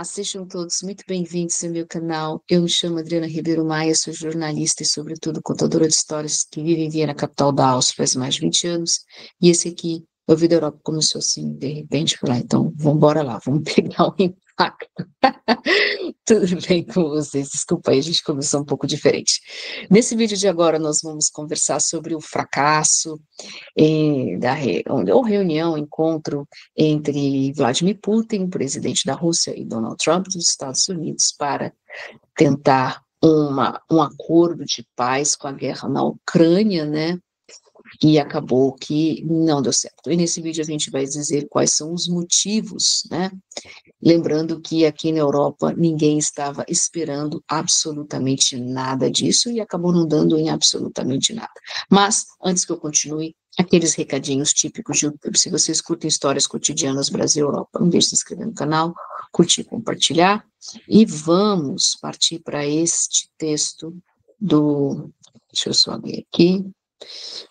Sejam todos muito bem-vindos ao meu canal. Eu me chamo Adriana Ribeiro Maia, sou jornalista e, sobretudo, contadora de histórias que vive e vivia na capital da Áustria faz mais de 20 anos. E esse aqui, o Vida Europa, começou assim, de repente, falar, então, vamos embora lá, vamos pegar o impacto. Tudo bem com vocês? Desculpa aí, a gente começou um pouco diferente. Nesse vídeo de agora, nós vamos conversar sobre o fracasso ou reunião, encontro entre Vladimir Putin, presidente da Rússia, e Donald Trump dos Estados Unidos para tentar um acordo de paz com a guerra na Ucrânia, né? E acabou que não deu certo. E nesse vídeo a gente vai dizer quais são os motivos, né? Lembrando que aqui na Europa ninguém estava esperando absolutamente nada disso e acabou não dando em absolutamente nada. Mas, antes que eu continue, aqueles recadinhos típicos de YouTube. Se vocês curtem histórias cotidianas Brasil-Europa, não deixe de se inscrever no canal, curtir, compartilhar. E vamos partir para este texto do... Deixa eu só abrir aqui.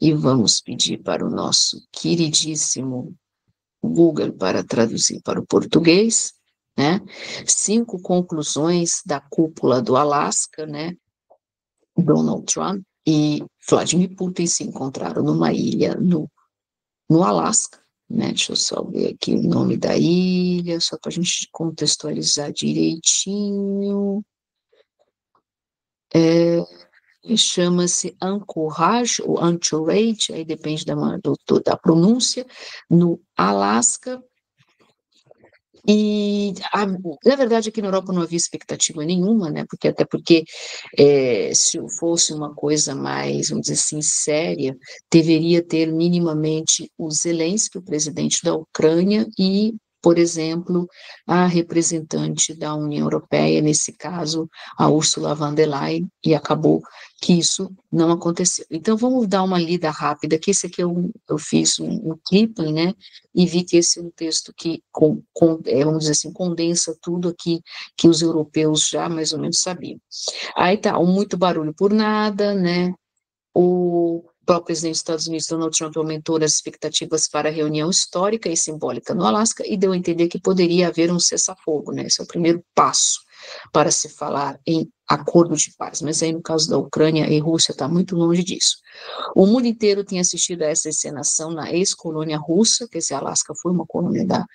E vamos pedir para o nosso queridíssimo Google para traduzir para o português, né? 5 conclusões da cúpula do Alasca, né? Donald Trump e Vladimir Putin se encontraram numa ilha no Alasca, né? Deixa eu só ver aqui o nome da ilha, só para a gente contextualizar direitinho. Chama-se Anchorage, ou Anchorage, aí depende da pronúncia, no Alasca. E, na verdade, aqui na Europa não havia expectativa nenhuma, né? Até porque se fosse uma coisa mais, vamos dizer assim, séria, deveria ter minimamente o Zelensky, o presidente da Ucrânia, e, por exemplo, a representante da União Europeia, nesse caso, a Ursula von der Leyen, e acabou que isso não aconteceu. Então, vamos dar uma lida rápida, que esse aqui eu fiz um clipe, né? E vi que esse é um texto que, vamos dizer assim, condensa tudo aqui que os europeus já mais ou menos sabiam. Aí tá, muito barulho por nada, né? O próprio presidente dos Estados Unidos, Donald Trump, aumentou as expectativas para a reunião histórica e simbólica no Alasca e deu a entender que poderia haver um cessar-fogo, né? Esse é o primeiro passo para se falar em acordo de paz, mas aí no caso da Ucrânia e Rússia está muito longe disso. O mundo inteiro tinha assistido a essa encenação na ex-colônia russa, que esse Alasca foi uma colônia da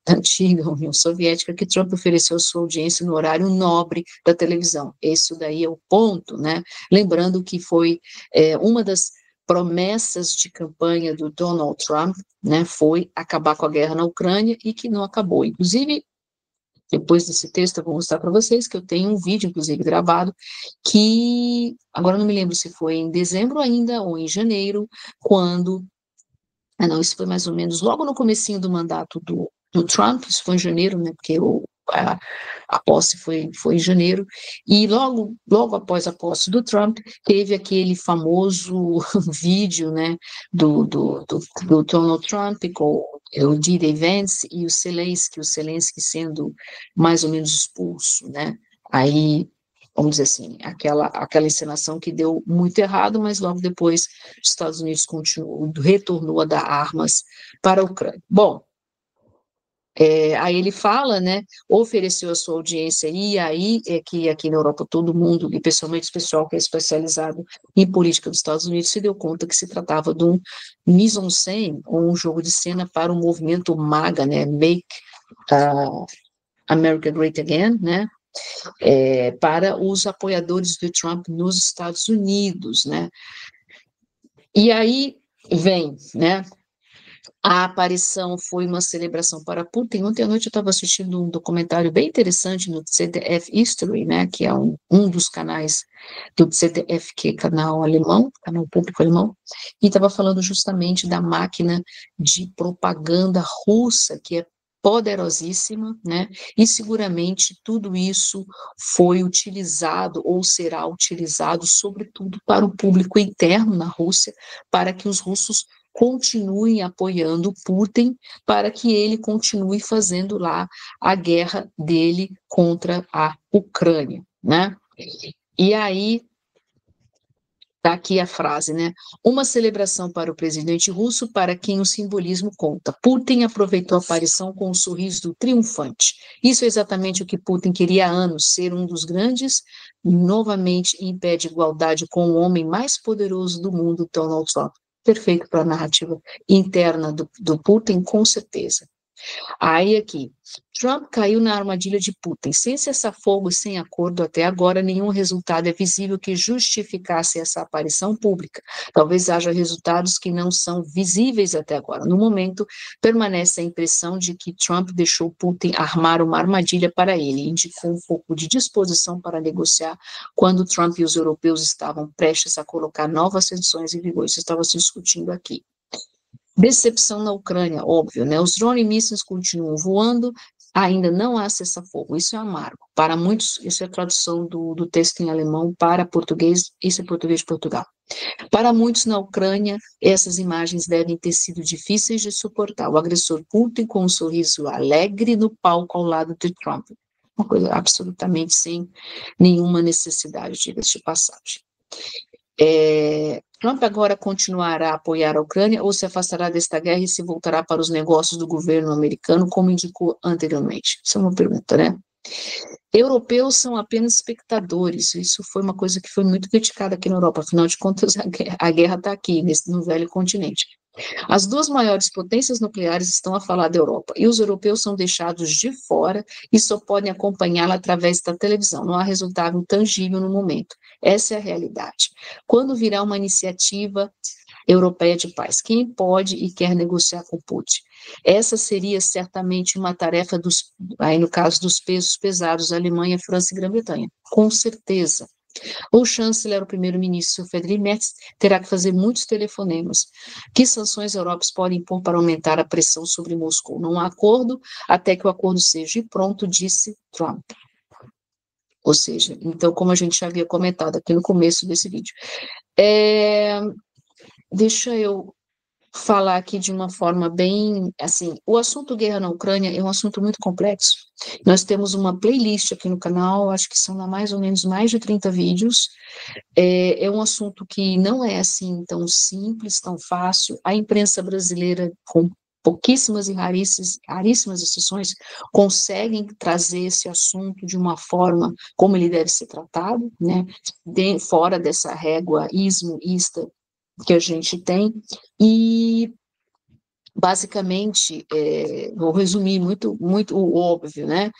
antiga União Soviética, que Trump ofereceu sua audiência no horário nobre da televisão. Esse daí é o ponto, né? Lembrando que foi uma das promessas de campanha do Donald Trump, né, foi acabar com a guerra na Ucrânia e que não acabou. Inclusive, depois desse texto, eu vou mostrar para vocês que eu tenho um vídeo, inclusive, gravado, que agora não me lembro se foi em dezembro ainda ou em janeiro, quando... não, isso foi mais ou menos logo no comecinho do mandato do Trump, isso foi em janeiro, né, porque a posse foi em janeiro, e logo após a posse do Trump, teve aquele famoso vídeo, né, do Donald Trump com o D-Day Vance e o Zelensky sendo mais ou menos expulso, né, aí, vamos dizer assim, aquela encenação que deu muito errado, mas logo depois os Estados Unidos retornou a dar armas para a Ucrânia. Bom, aí ele fala, né, ofereceu a sua audiência, e aí é que aqui na Europa todo mundo, e principalmente o pessoal que é especializado em política dos Estados Unidos, se deu conta que se tratava de um mise-en-scène, ou um jogo de cena para o movimento MAGA, né, Make America Great Again, né, para os apoiadores do Trump nos Estados Unidos, né. E aí vem, né, a aparição foi uma celebração para Putin. Ontem à noite eu estava assistindo um documentário bem interessante no ZDF History, né, que é um dos canais do ZDF, que é canal alemão, canal público alemão, e estava falando justamente da máquina de propaganda russa, que é poderosíssima, né, e seguramente tudo isso foi utilizado ou será utilizado, sobretudo, para o público interno na Rússia, para que os russos continuem apoiando Putin, para que ele continue fazendo lá a guerra dele contra a Ucrânia, né? E aí Está aqui a frase, né? Uma celebração para o presidente russo para quem o simbolismo conta. Putin aproveitou a aparição com um sorriso triunfante. Isso é exatamente o que Putin queria há anos, ser um dos grandes, novamente em pé de igualdade com o homem mais poderoso do mundo, Donald Trump. Perfeito para a narrativa interna do Putin, com certeza. Aí aqui, Trump caiu na armadilha de Putin. Sem cessar-fogo e sem acordo até agora, nenhum resultado é visível que justificasse essa aparição pública. Talvez haja resultados que não são visíveis até agora. No momento, permanece a impressão de que Trump deixou Putin armar uma armadilha para ele, indicou um pouco de disposição para negociar quando Trump e os europeus estavam prestes a colocar novas sanções em vigor. Isso estava se discutindo aqui. Decepção na Ucrânia, óbvio, né? Os drone mísseis continuam voando, ainda não há cessar-fogo. Isso é amargo. Para muitos, isso é a tradução do texto em alemão para português, isso é português de Portugal. Para muitos na Ucrânia, essas imagens devem ter sido difíceis de suportar. O agressor Putin com um sorriso alegre no palco ao lado de Trump. Uma coisa absolutamente sem nenhuma necessidade, diga-se de passagem. Trump agora continuará a apoiar a Ucrânia ou se afastará desta guerra e se voltará para os negócios do governo americano, como indicou anteriormente? Isso é uma pergunta, né? Europeus são apenas espectadores, isso foi uma coisa que foi muito criticada aqui na Europa, afinal de contas a guerra está aqui, no velho continente. As duas maiores potências nucleares estão a falar da Europa, e os europeus são deixados de fora e só podem acompanhá-la através da televisão. Não há resultado tangível no momento. Essa é a realidade. Quando virá uma iniciativa europeia de paz? Quem pode e quer negociar com Putin? Essa seria certamente uma tarefa aí no caso dos pesos pesados, Alemanha, França e Grã-Bretanha. Com certeza. O chanceler, o primeiro-ministro Friedrich Merz, terá que fazer muitos telefonemas. Que sanções a Europa pode impor para aumentar a pressão sobre Moscou? Não há acordo até que o acordo seja pronto, disse Trump. Ou seja, então, como a gente já havia comentado aqui no começo desse vídeo. Deixa eu falar aqui de uma forma bem, assim, o assunto guerra na Ucrânia é um assunto muito complexo. Nós temos uma playlist aqui no canal, acho que são lá mais ou menos mais de 30 vídeos. É um assunto que não é assim tão simples, tão fácil. A imprensa brasileira, com pouquíssimas e raríssimas exceções, conseguem trazer esse assunto de uma forma como ele deve ser tratado, né? Fora dessa régua ismo-ista que a gente tem, e basicamente, vou resumir muito o óbvio, né?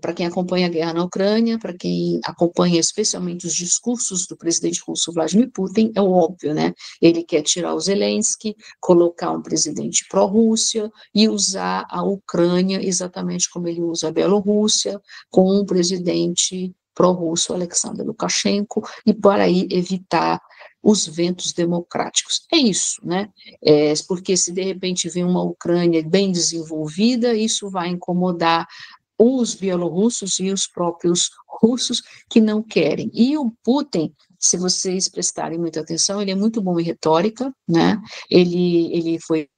Para quem acompanha a guerra na Ucrânia, para quem acompanha especialmente os discursos do presidente russo Vladimir Putin, é o óbvio, né? Ele quer tirar o Zelensky, colocar um presidente pró-Rússia e usar a Ucrânia exatamente como ele usa a Bielorrússia, com um presidente pró-russo, Alexander Lukashenko, e para aí evitar os ventos democráticos. É isso, né? Porque se de repente vem uma Ucrânia bem desenvolvida, isso vai incomodar os bielorrussos e os próprios russos que não querem. E o Putin, se vocês prestarem muita atenção, ele é muito bom em retórica, né? Ele foi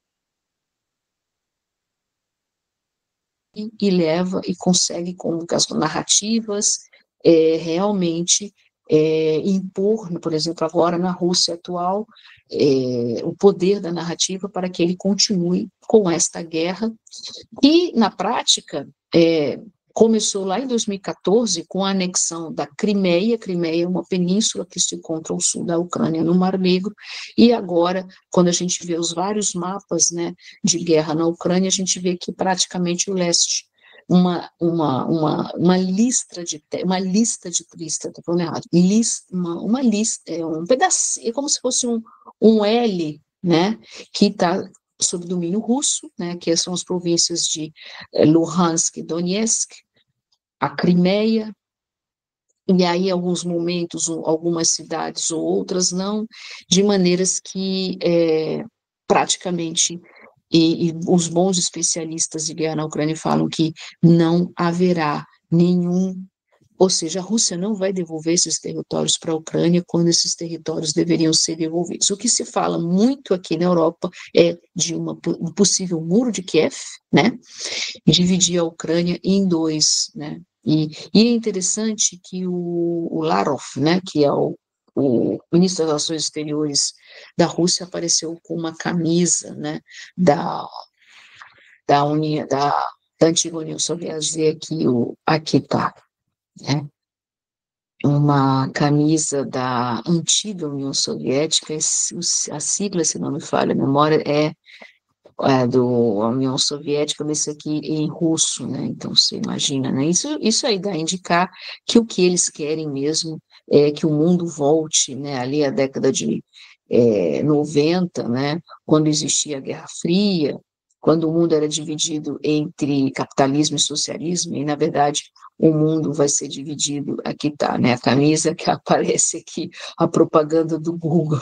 e leva e consegue com as narrativas realmente impor, por exemplo, agora na Rússia atual, o poder da narrativa para que ele continue com esta guerra, que na prática começou lá em 2014 com a anexão da Crimeia. Crimeia é uma península que se encontra ao sul da Ucrânia, no Mar Negro, e agora, quando a gente vê os vários mapas, né, de guerra na Ucrânia, a gente vê que praticamente o leste, uma lista de tô falando errado, uma lista, um pedacinho, é como se fosse um L, né, que está sob domínio russo, né, que são as províncias de Luhansk e Donetsk, a Crimeia, e aí em alguns momentos algumas cidades ou outras não, de maneiras que praticamente, e os bons especialistas de guerra na Ucrânia falam que não haverá nenhum, ou seja, a Rússia não vai devolver esses territórios para a Ucrânia quando esses territórios deveriam ser devolvidos. O que se fala muito aqui na Europa é de um possível muro de Kiev, né? Dividir a Ucrânia em dois, né? E é interessante que o Lavrov, né, que é o o ministro das Relações Exteriores da Rússia apareceu com uma camisa, né, da, da antiga União Soviética, aqui está, né, uma camisa da antiga União Soviética, a sigla, se não me falha a memória, do União Soviética, mas isso aqui em russo, né? Então você imagina, né? Isso aí dá a indicar que o que eles querem mesmo é que o mundo volte, né? Ali a década de 90, né? Quando existia a Guerra Fria, quando o mundo era dividido entre capitalismo e socialismo, e na verdade o mundo vai ser dividido, aqui está, né? A camisa que aparece aqui, a propaganda do Google.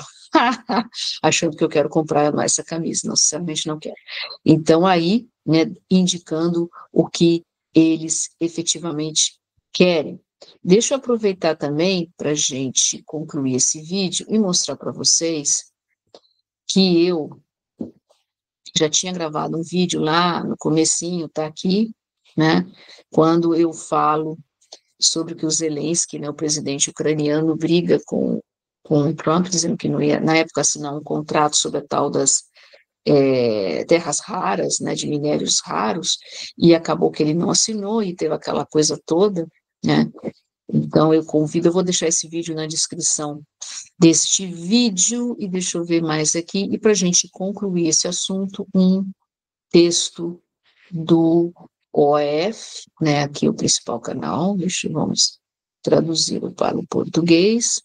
Achando que eu quero comprar essa camisa, não, sinceramente não quero. Então, aí, né, indicando o que eles efetivamente querem. Deixa eu aproveitar também para a gente concluir esse vídeo e mostrar para vocês que eu já tinha gravado um vídeo lá no comecinho, tá aqui, né, quando eu falo sobre que o Zelensky, né, o presidente ucraniano, briga com o Trump, dizendo que não ia, na época, assinar um contrato sobre a tal das terras raras, né, de minérios raros, e acabou que ele não assinou e teve aquela coisa toda, né? Então eu convido, eu vou deixar esse vídeo na descrição deste vídeo, e deixa eu ver mais aqui, e para a gente concluir esse assunto, um texto do OF, né, aqui o principal canal, vamos traduzi-lo para o português.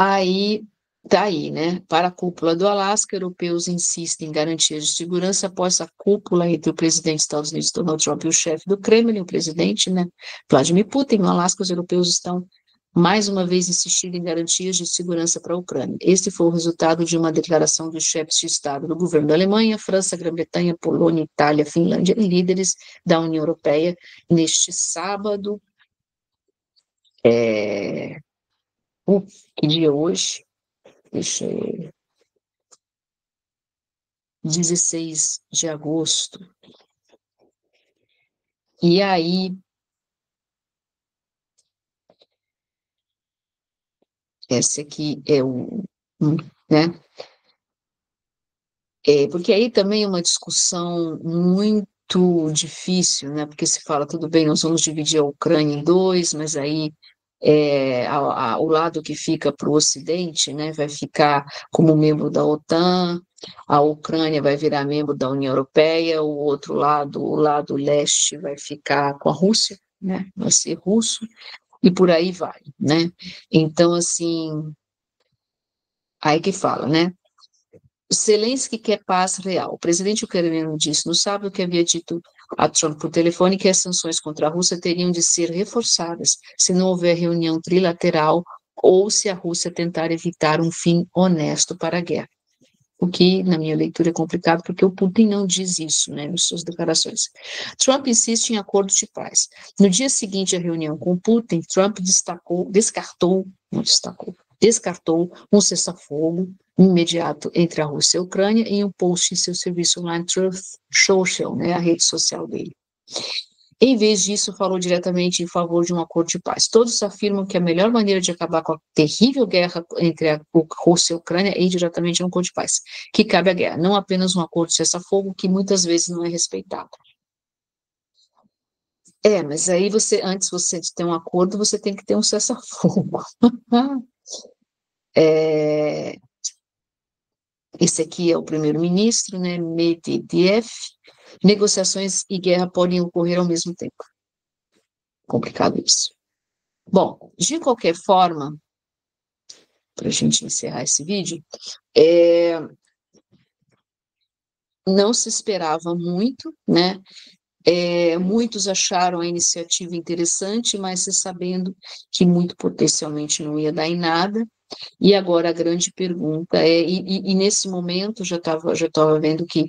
Aí, tá aí, né? Para a cúpula do Alasca, europeus insistem em garantias de segurança após a cúpula entre o presidente dos Estados Unidos, Donald Trump, e o chefe do Kremlin, o presidente, né, Vladimir Putin. No Alasca, os europeus estão mais uma vez insistindo em garantias de segurança para a Ucrânia. Este foi o resultado de uma declaração dos chefes de Estado do governo da Alemanha, França, Grã-Bretanha, Polônia, Itália, Finlândia e líderes da União Europeia neste sábado. Que dia é hoje? Deixa eu... 16 de agosto. E aí, esse aqui é né? Porque aí também é uma discussão muito difícil, né? Porque se fala, tudo bem, nós vamos dividir a Ucrânia em dois, mas aí o lado que fica para o Ocidente, né, vai ficar como membro da OTAN, a Ucrânia vai virar membro da União Europeia, o outro lado, o lado leste, vai ficar com a Rússia, né? Vai ser russo, e por aí vai, né? Então, assim, aí que fala, né? Zelensky quer paz real. O presidente ucraniano disse no sábado que havia dito a Trump por telefone que as sanções contra a Rússia teriam de ser reforçadas se não houver reunião trilateral ou se a Rússia tentar evitar um fim honesto para a guerra. O que, na minha leitura, é complicado, porque o Putin não diz isso, né, nas suas declarações. Trump insiste em acordos de paz. No dia seguinte à reunião com Putin, Trump descartou um cessar-fogo imediato entre a Rússia e a Ucrânia em um post em seu serviço online Truth Social, né, a rede social dele. Em vez disso, falou diretamente em favor de um acordo de paz. Todos afirmam que a melhor maneira de acabar com a terrível guerra entre a Rússia e a Ucrânia é ir diretamente a um acordo de paz, que cabe à guerra, não apenas um acordo de cessar-fogo, que muitas vezes não é respeitado. Mas aí antes de ter um acordo, você tem que ter um cessar-fogo. Esse aqui é o primeiro-ministro, né, Medvedev. Negociações e guerra podem ocorrer ao mesmo tempo. Complicado isso. Bom, de qualquer forma, para a gente encerrar esse vídeo, não se esperava muito, né? Muitos acharam a iniciativa interessante, mas se sabendo que muito potencialmente não ia dar em nada. E agora a grande pergunta e nesse momento já estava vendo que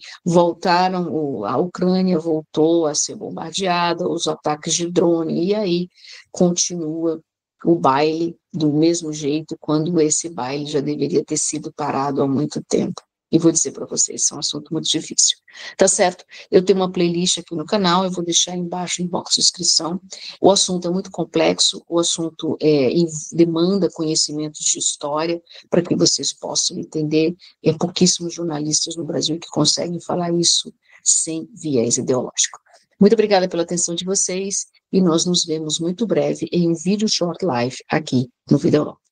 a Ucrânia voltou a ser bombardeada, os ataques de drone, e aí continua o baile do mesmo jeito, quando esse baile já deveria ter sido parado há muito tempo. E vou dizer para vocês, é um assunto muito difícil. Tá certo? Eu tenho uma playlist aqui no canal, eu vou deixar embaixo no box de inscrição. O assunto é muito complexo, o assunto demanda conhecimentos de história, para que vocês possam entender. É pouquíssimos jornalistas no Brasil que conseguem falar isso sem viés ideológico. Muito obrigada pela atenção de vocês, e nós nos vemos muito breve em um vídeo short live aqui no Vida Europa.